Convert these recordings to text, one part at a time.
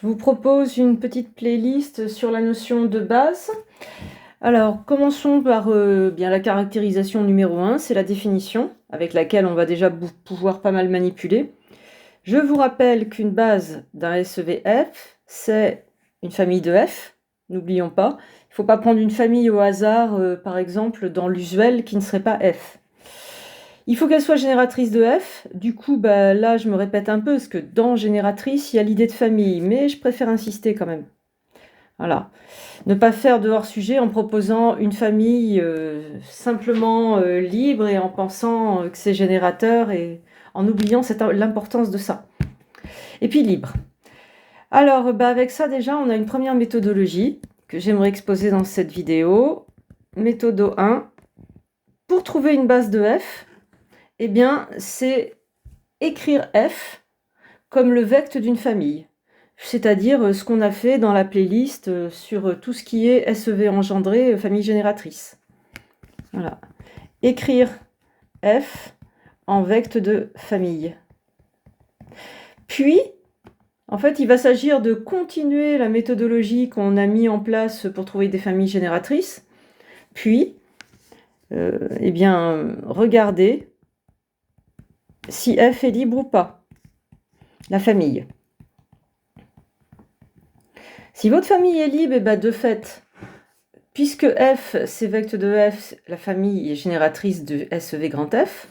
Je vous propose une petite playlist sur la notion de base. Alors, commençons par bien la caractérisation numéro 1, c'est la définition, avec laquelle on va déjà pouvoir pas mal manipuler. Je vous rappelle qu'une base d'un SEVF, c'est une famille de F, n'oublions pas. Il ne faut pas prendre une famille au hasard, par exemple, dans l'usuel qui ne serait pas F. Il faut qu'elle soit génératrice de F. Du coup, là, je me répète un peu, parce que dans génératrice, il y a l'idée de famille, mais je préfère insister quand même. Voilà. Ne pas faire de hors-sujet en proposant une famille simplement libre et en pensant que c'est générateur et en oubliant l'importance de ça. Et puis libre. Alors, avec ça, déjà, on a une première méthodologie que j'aimerais exposer dans cette vidéo. Méthode 1. Pour trouver une base de F, eh bien, c'est écrire F comme le vecte d'une famille, c'est-à-dire ce qu'on a fait dans la playlist sur tout ce qui est SEV engendré, famille génératrice. Voilà. Écrire F en vecte de famille. Puis, en fait, il va s'agir de continuer la méthodologie qu'on a mis en place pour trouver des familles génératrices, puis, regarder si F est libre ou pas, la famille. Si votre famille est libre, de fait, puisque F, c'est vecte de F, la famille est génératrice de SEV grand F.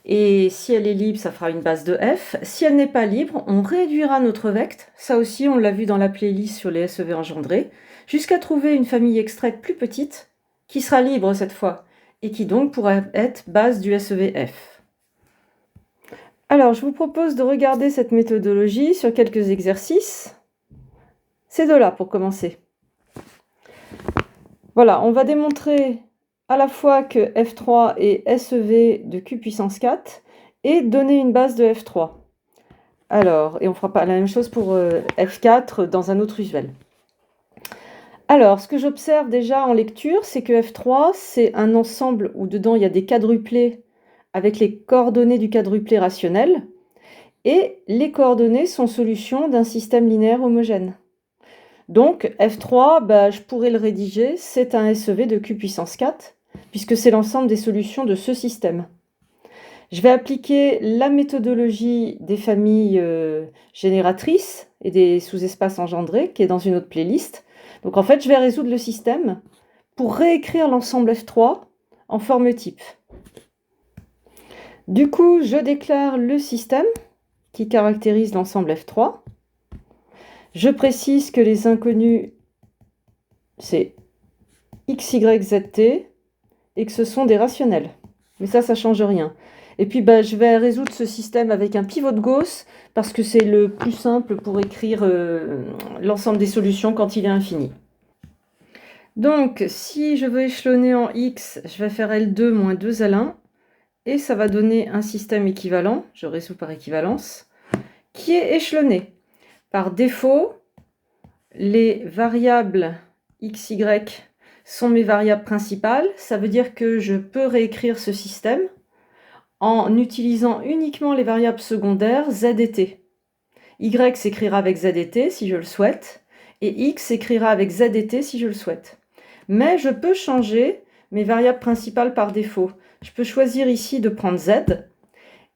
Et si elle est libre, ça fera une base de F. Si elle n'est pas libre, on réduira notre vecte. Ça aussi, on l'a vu dans la playlist sur les SEV engendrés, jusqu'à trouver une famille extraite plus petite, qui sera libre cette fois, et qui donc pourra être base du SEVF. Alors, je vous propose de regarder cette méthodologie sur quelques exercices. Ces deux-là pour commencer. Voilà, on va démontrer à la fois que F3 est SEV de Q puissance 4 et donner une base de F3. Alors, et on fera pas la même chose pour F4 dans un autre usuel. Alors, ce que j'observe déjà en lecture, c'est que F3, c'est un ensemble où dedans il y a des quadruplés avec les coordonnées du quadruplé rationnel, et les coordonnées sont solutions d'un système linéaire homogène. Donc F3, je pourrais le rédiger, c'est un SEV de Q puissance 4, puisque c'est l'ensemble des solutions de ce système. Je vais appliquer la méthodologie des familles génératrices et des sous-espaces engendrés, qui est dans une autre playlist. Donc en fait, je vais résoudre le système pour réécrire l'ensemble F3 en forme type. Du coup, je déclare le système qui caractérise l'ensemble F3. Je précise que les inconnus, c'est x, y, z, t, et que ce sont des rationnels. Mais ça ne change rien. Et puis, je vais résoudre ce système avec un pivot de Gauss, parce que c'est le plus simple pour écrire l'ensemble des solutions quand il est infini. Donc, si je veux échelonner en x, je vais faire L2 moins 2L1, et ça va donner un système équivalent, je résous par équivalence, qui est échelonné. Par défaut, les variables x, y sont mes variables principales. Ça veut dire que je peux réécrire ce système en utilisant uniquement les variables secondaires z et t. Y s'écrira avec z et t si je le souhaite, et x s'écrira avec z et t si je le souhaite. Mais je peux changer mes variables principales par défaut. Je peux choisir ici de prendre z,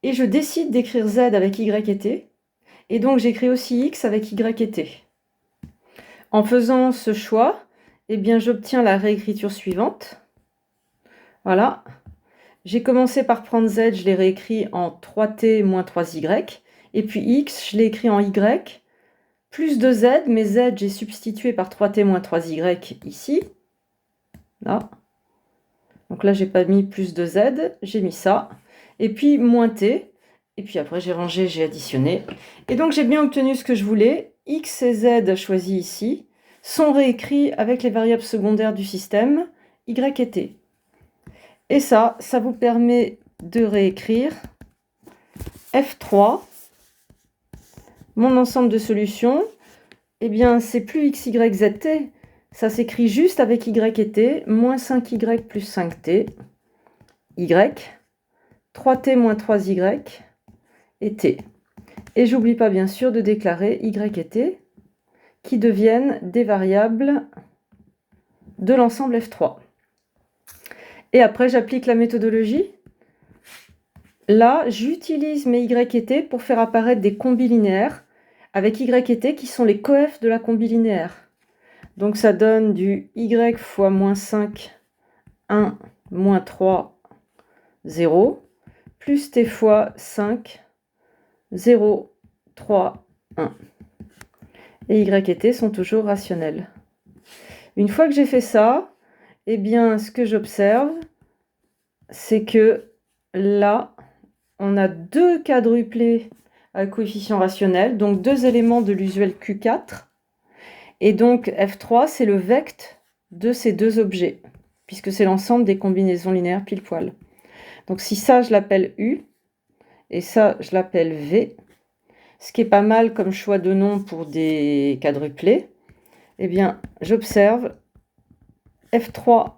et je décide d'écrire z avec y et t, et donc j'écris aussi x avec y et t. En faisant ce choix, j'obtiens la réécriture suivante. Voilà. J'ai commencé par prendre z, je l'ai réécrit en 3t moins 3y. Et puis x, je l'ai écrit en y, plus 2z, mais z, j'ai substitué par 3t moins 3y ici. Là. Donc là, j'ai pas mis plus 2z, j'ai mis ça. Et puis moins t. Et puis après, j'ai rangé, j'ai additionné. Et donc, j'ai bien obtenu ce que je voulais. X et z choisis ici sont réécrits avec les variables secondaires du système, y et t. Et ça vous permet de réécrire F3, mon ensemble de solutions. C'est plus x, y, z, t. Ça s'écrit juste avec y et t, moins 5y plus 5t, y, 3t moins 3y, et t. Et j'oublie pas bien sûr de déclarer y et t qui deviennent des variables de l'ensemble F3. Et après, j'applique la méthodologie. Là, j'utilise mes Y et T pour faire apparaître des combis linéaires avec Y et T qui sont les coefs de la combi linéaire. Donc ça donne du Y fois moins 5, 1, moins 3, 0, plus T fois 5, 0, 3, 1. Et Y et T sont toujours rationnels. Une fois que j'ai fait ça, eh bien, ce que j'observe, c'est que là, on a deux quadruplés à coefficient rationnel, donc deux éléments de l'usuel Q4. Et donc F3, c'est le vecte de ces deux objets, puisque c'est l'ensemble des combinaisons linéaires pile-poil. Donc si ça, je l'appelle U, et ça, je l'appelle V, ce qui est pas mal comme choix de nom pour des quadruplés, eh bien, j'observe F3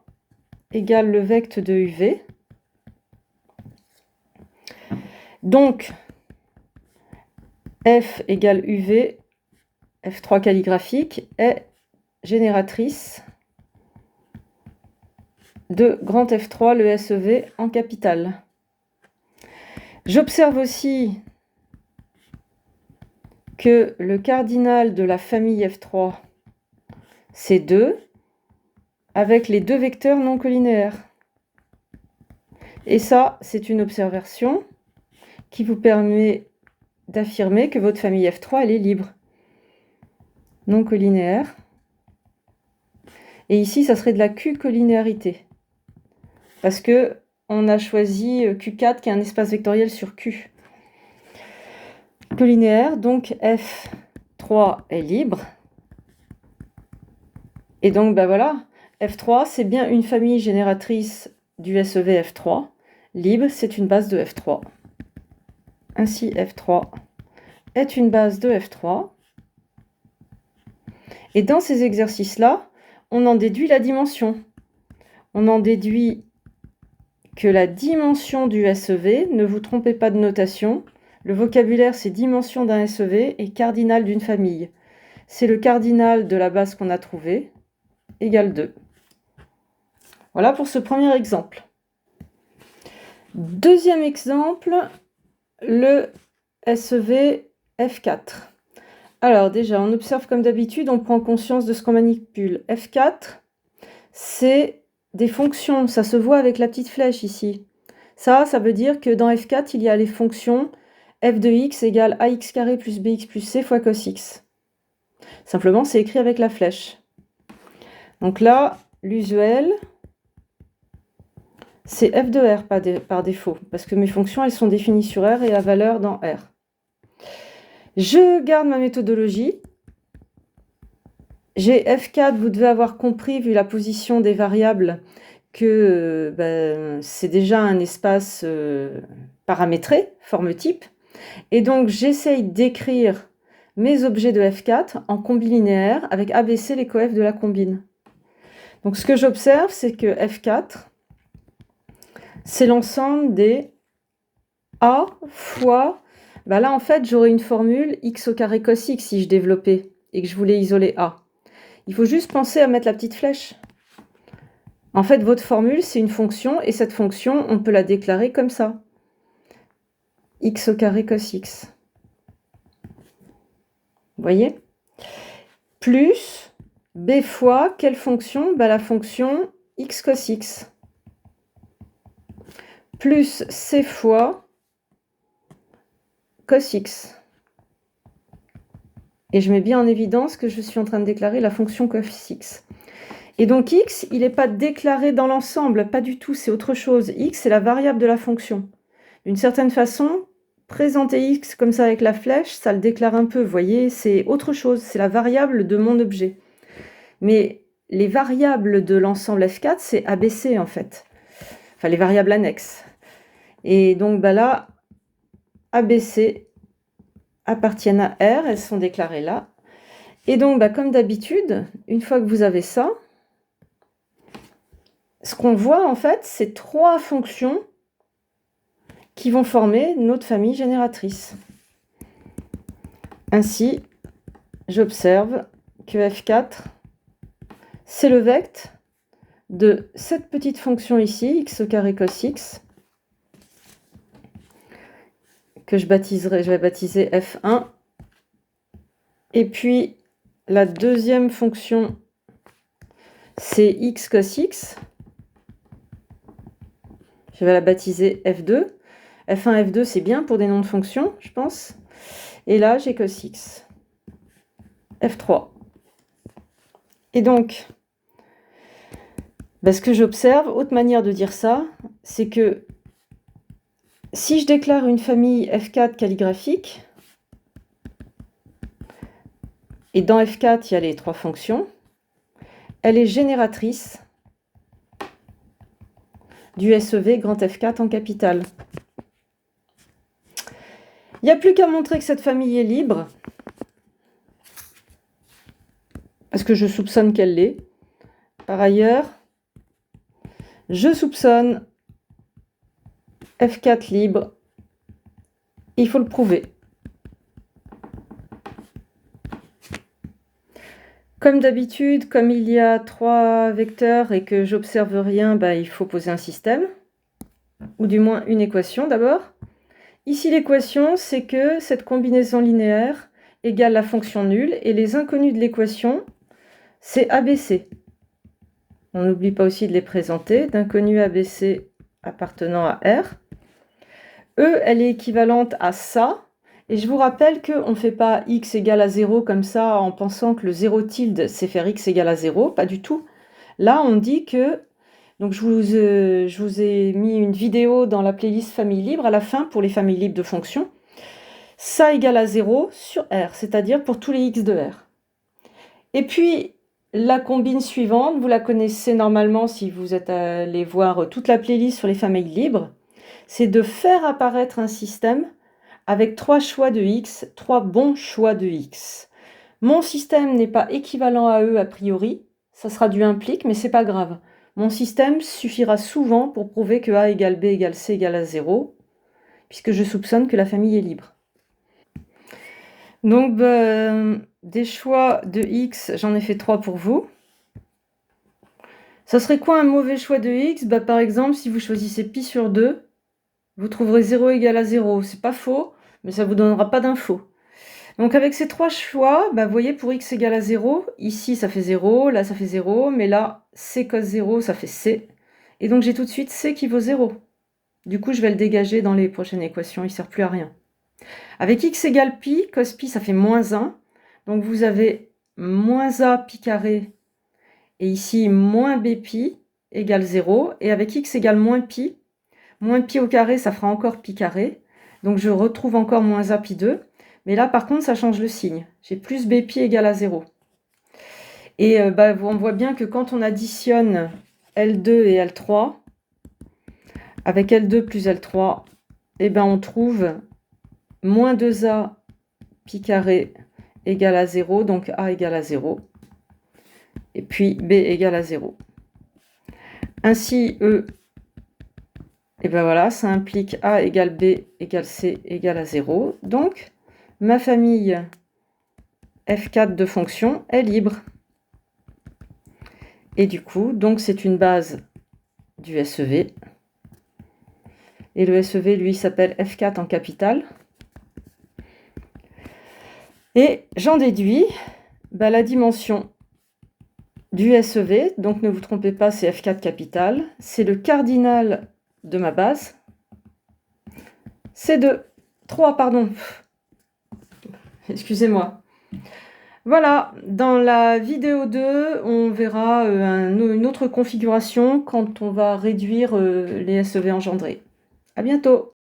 égale le vecte de UV. Donc, F égale UV, F3 calligraphique, est génératrice de grand F3, le SEV en capital. J'observe aussi que le cardinal de la famille F3, c'est 2, avec les deux vecteurs non collinéaires. Et ça, c'est une observation qui vous permet d'affirmer que votre famille F3, elle est libre, non collinéaire. Et ici, ça serait de la Q-collinéarité. Parce que on a choisi Q4 qui est un espace vectoriel sur Q. Collinéaire, donc F3 est libre. Et donc, ben voilà, F3, c'est bien une famille génératrice du SEV F3. Libre, c'est une base de F3. Ainsi, F3 est une base de F3. Et dans ces exercices-là, on en déduit la dimension. On en déduit que la dimension du SEV, ne vous trompez pas de notation, le vocabulaire c'est dimension d'un SEV et cardinal d'une famille. C'est le cardinal de la base qu'on a trouvée, égale 2. Voilà pour ce premier exemple. Deuxième exemple, le SEV F4. Alors déjà, on observe comme d'habitude, on prend conscience de ce qu'on manipule. F4, c'est des fonctions, ça se voit avec la petite flèche ici. Ça veut dire que dans F4, il y a les fonctions f de x égale ax carré plus bx plus c fois cos x. Simplement, c'est écrit avec la flèche. Donc là, l'usuel, c'est f de r par défaut, parce que mes fonctions, elles sont définies sur R et à valeur dans R. Je garde ma méthodologie. J'ai F4, vous devez avoir compris, vu la position des variables, que c'est déjà un espace paramétré, forme type. Et donc, j'essaye d'écrire mes objets de F4 en combi linéaire avec ABC les coefs de la combine. Donc, ce que j'observe, c'est que F4, c'est l'ensemble des A fois... là, en fait, j'aurais une formule x au carré cos x si je développais et que je voulais isoler A. Il faut juste penser à mettre la petite flèche. En fait, votre formule, c'est une fonction, et cette fonction, on peut la déclarer comme ça. X au carré cos x. Vous voyez? Plus b fois, quelle fonction? La fonction x cos x. Plus c fois cos x. Et je mets bien en évidence que je suis en train de déclarer la fonction cos x. Et donc x, il n'est pas déclaré dans l'ensemble, pas du tout, c'est autre chose. X, c'est la variable de la fonction. D'une certaine façon, présenter x comme ça avec la flèche, ça le déclare un peu, vous voyez, c'est autre chose, c'est la variable de mon objet. Mais les variables de l'ensemble F4, c'est ABC en fait. Enfin, les variables annexes. Et donc là, ABC appartiennent à R, elles sont déclarées là. Et donc, comme d'habitude, une fois que vous avez ça, ce qu'on voit en fait, c'est trois fonctions qui vont former notre famille génératrice. Ainsi, j'observe que F4, c'est le vecte de cette petite fonction ici, x au carré cos x, que je vais baptiser F1. Et puis, la deuxième fonction, c'est x cos x. Je vais la baptiser F2. F1, F2, c'est bien pour des noms de fonctions, je pense. Et là, j'ai cos x. F3. Et donc, ce que j'observe, autre manière de dire ça, c'est que si je déclare une famille F4 calligraphique, et dans F4, il y a les trois fonctions, elle est génératrice du SEV grand F4 en capital. Il n'y a plus qu'à montrer que cette famille est libre, parce que je soupçonne qu'elle l'est. Par ailleurs, je soupçonne F4 libre. Il faut le prouver. Comme d'habitude, comme il y a trois vecteurs et que j'observe rien, il faut poser un système, ou du moins une équation d'abord. Ici, l'équation, c'est que cette combinaison linéaire égale la fonction nulle, et les inconnus de l'équation, c'est ABC. On n'oublie pas aussi de les présenter, d'inconnus ABC appartenant à R. E, elle est équivalente à ça, et je vous rappelle qu'on ne fait pas x égale à 0 comme ça en pensant que le 0 tilde, c'est faire x égale à 0, pas du tout. Là, on dit que, donc je vous ai mis une vidéo dans la playlist famille libre à la fin pour les familles libres de fonctions, ça égale à 0 sur R, c'est-à-dire pour tous les x de R. Et puis, la combine suivante, vous la connaissez normalement si vous êtes allé voir toute la playlist sur les familles libres, c'est de faire apparaître un système avec trois choix de x, trois bons choix de x. Mon système n'est pas équivalent à eux a priori, ça sera du implique, mais c'est pas grave. Mon système suffira souvent pour prouver que a égale b égale c égale à 0, puisque je soupçonne que la famille est libre. Donc, des choix de x, j'en ai fait 3 pour vous. Ça serait quoi un mauvais choix de x? Par exemple, si vous choisissez pi sur 2, vous trouverez 0 égale à 0. C'est pas faux, mais ça ne vous donnera pas d'infos. Donc avec ces trois choix, vous voyez, pour x égale à 0, ici ça fait 0, là ça fait 0, mais là, c cos 0, ça fait c. Et donc j'ai tout de suite c qui vaut 0. Du coup, je vais le dégager dans les prochaines équations, il ne sert plus à rien. Avec x égale pi, cos pi, ça fait moins 1. Donc vous avez moins a pi carré, et ici moins b pi égale 0. Et avec x égale moins pi au carré, ça fera encore pi carré. Donc je retrouve encore moins a pi 2. Mais là, par contre, ça change le signe. J'ai plus b pi égale à 0. Et on voit bien que quand on additionne L2 et L3, avec L2 plus L3, on trouve moins 2a pi carré égale à 0, donc a égale à 0. Et puis b égale à 0. Ainsi, E, voilà, ça implique a égale b égale c égale à 0. Donc, ma famille F4 de fonctions est libre. Et du coup, donc c'est une base du SEV. Et le SEV, lui, s'appelle F4 en capital. Et j'en déduis la dimension du SEV. Donc ne vous trompez pas, c'est F4 capital. C'est le cardinal de ma base. C'est 3, pardon. Excusez-moi. Voilà, dans la vidéo 2, on verra une autre configuration quand on va réduire les SEV engendrés. À bientôt!